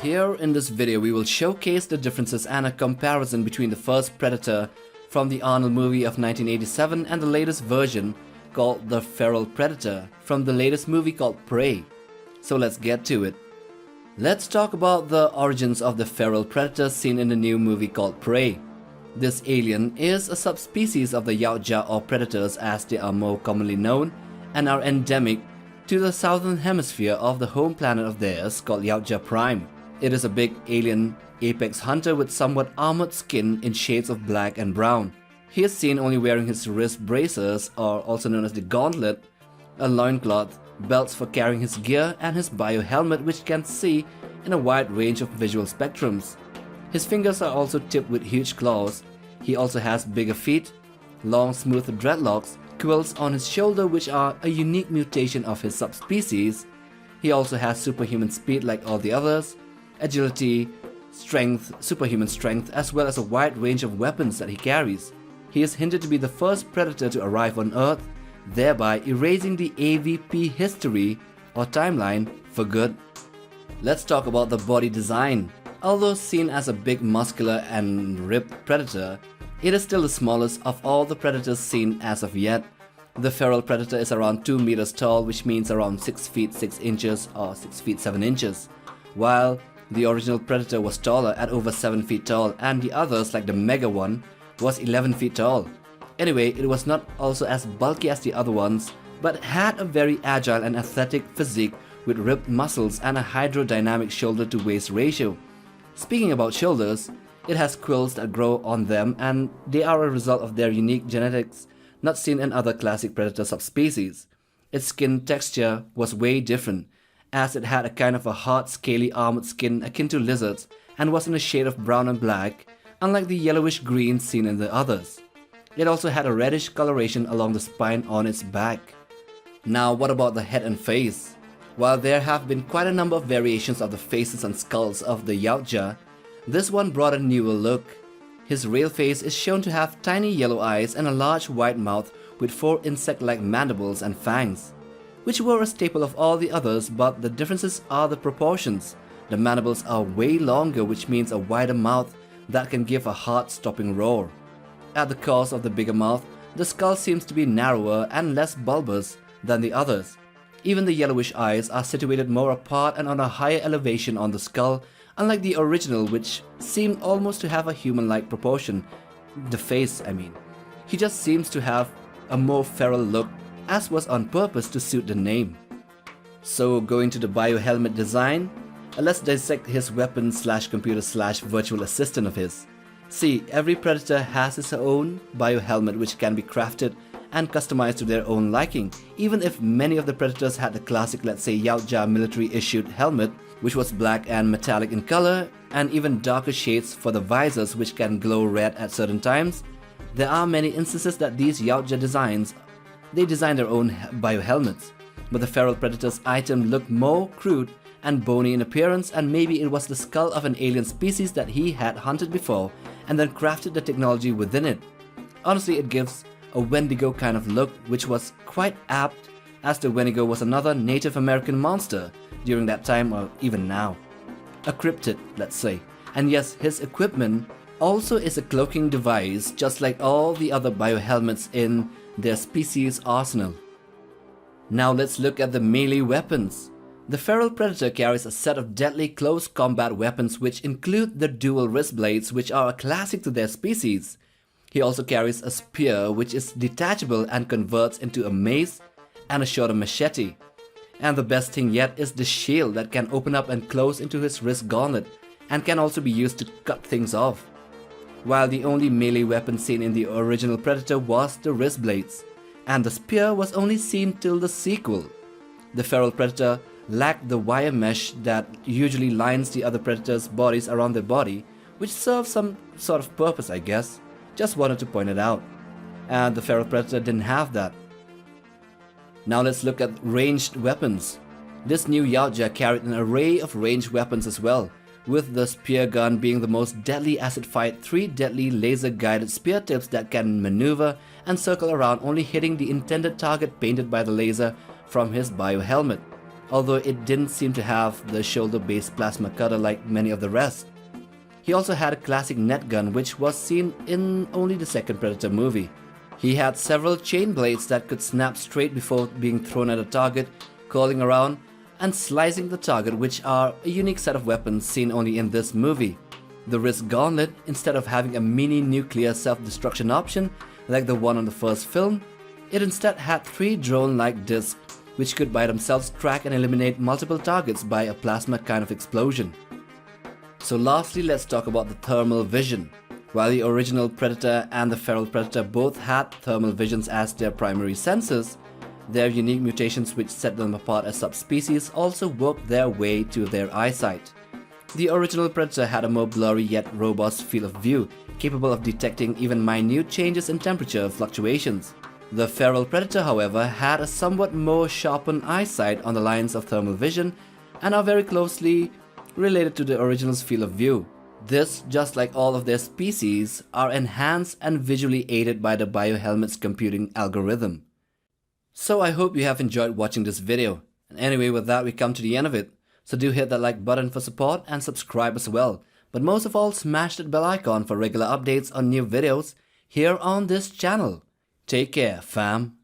Here in this video we will showcase the differences and a comparison between the first Predator from the Arnold movie of 1987 and the latest version called the Feral Predator from the latest movie called Prey. So let's get to it. Let's talk about the origins of the Feral Predator seen in the new movie called Prey. This alien is a subspecies of the Yautja or predators as they are more commonly known and are endemic to the southern hemisphere of the home planet of theirs called Yautja Prime. It is a big alien apex hunter with somewhat armored skin in shades of black and brown. He is seen only wearing his wrist bracers, or also known as the Gauntlet, a loincloth, belts for carrying his gear, and his biohelmet which can see in a wide range of visual spectrums. His fingers are also tipped with huge claws. He also has bigger feet, long smooth dreadlocks, quills on his shoulder which are a unique mutation of his subspecies. He also has superhuman speed like all the others, agility, strength, superhuman strength, as well as a wide range of weapons that he carries. He is hinted to be the first predator to arrive on Earth, thereby erasing the AVP history or timeline for good. Let's talk about the body design. Although seen as a big muscular and ripped predator, it is still the smallest of all the predators seen as of yet. The feral predator is around 2 meters tall, which means around 6 feet 6 inches or 6 feet 7 inches, while the original predator was taller at over 7 feet tall, and the others, like the mega one, was 11 feet tall. Anyway, it was not also as bulky as the other ones, but had a very agile and athletic physique with ripped muscles and a hydrodynamic shoulder to waist ratio. Speaking about shoulders, it has quills that grow on them, and they are a result of their unique genetics not seen in other classic predator subspecies. Its skin texture was way different, as it had a kind of a hard, scaly armored skin akin to lizards and was in a shade of brown and black, unlike the yellowish green seen in the others. It also had a reddish coloration along the spine on its back. Now what about the head and face? While there have been quite a number of variations of the faces and skulls of the Yautja, this one brought a newer look. His real face is shown to have tiny yellow eyes and a large white mouth with 4 insect-like mandibles and fangs, which were a staple of all the others, but the differences are the proportions. The mandibles are way longer, which means a wider mouth that can give a heart-stopping roar. At the cause of the bigger mouth, the skull seems to be narrower and less bulbous than the others. Even the yellowish eyes are situated more apart and on a higher elevation on the skull, unlike the original, which seemed almost to have a human-like proportion. The face, I mean. He just seems to have a more feral look, as was on purpose to suit the name. So going to the biohelmet design, let's dissect his weapon slash computer slash virtual assistant of his. See, every predator has his own biohelmet which can be crafted and customized to their own liking, even if many of the predators had the classic, let's say, Yautja military issued helmet, which was black and metallic in color, and even darker shades for the visors which can glow red at certain times. There are many instances that these Yautja design their own biohelmets, but the feral predator's item looked more crude and bony in appearance, and maybe it was the skull of an alien species that he had hunted before and then crafted the technology within it. Honestly, it gives a Wendigo kind of look, which was quite apt, as the Wendigo was another Native American monster during that time or even now. A cryptid, let's say. And yes, his equipment also is a cloaking device, just like all the other biohelmets in their species arsenal. Now let's look at the melee weapons. The feral predator carries a set of deadly close combat weapons which include the dual wrist blades, which are a classic to their species. He also carries a spear which is detachable and converts into a mace, and a shorter machete. And the best thing yet is the shield that can open up and close into his wrist gauntlet and can also be used to cut things off. While the only melee weapon seen in the original Predator was the wrist blades, and the spear was only seen till the sequel. The feral predator lacked the wire mesh that usually lines the other predators' bodies around their body, which serves some sort of purpose, I guess. Just wanted to point it out. And the feral predator didn't have that. Now let's look at ranged weapons. This new Yautja carried an array of ranged weapons as well, with the spear gun being the most deadly as it fired 3 deadly laser-guided spear tips that can maneuver and circle around, only hitting the intended target painted by the laser from his biohelmet. although it didn't seem to have the shoulder-based plasma cutter like many of the rest. He also had a classic net gun which was seen in only the second Predator movie. He had several chain blades that could snap straight before being thrown at a target, curling around and slicing the target, which are a unique set of weapons seen only in this movie. The wrist gauntlet, instead of having a mini nuclear self-destruction option like the one on the first film, it instead had 3 drone-like discs which could by themselves track and eliminate multiple targets by a plasma kind of explosion. So lastly, let's talk about the thermal vision. While the original Predator and the feral Predator both had thermal visions as their primary senses, their unique mutations which set them apart as subspecies also worked their way to their eyesight. The original Predator had a more blurry yet robust field of view, capable of detecting even minute changes in temperature fluctuations. The feral Predator, however, had a somewhat more sharpened eyesight on the lines of thermal vision and are very closely related to the original's field of view. This, just like all of their species, are enhanced and visually aided by the biohelmet's computing algorithm. So I hope you have enjoyed watching this video. And anyway, with that we come to the end of it. So do hit that like button for support and subscribe as well. But most of all, smash that bell icon for regular updates on new videos here on this channel. Take care, fam.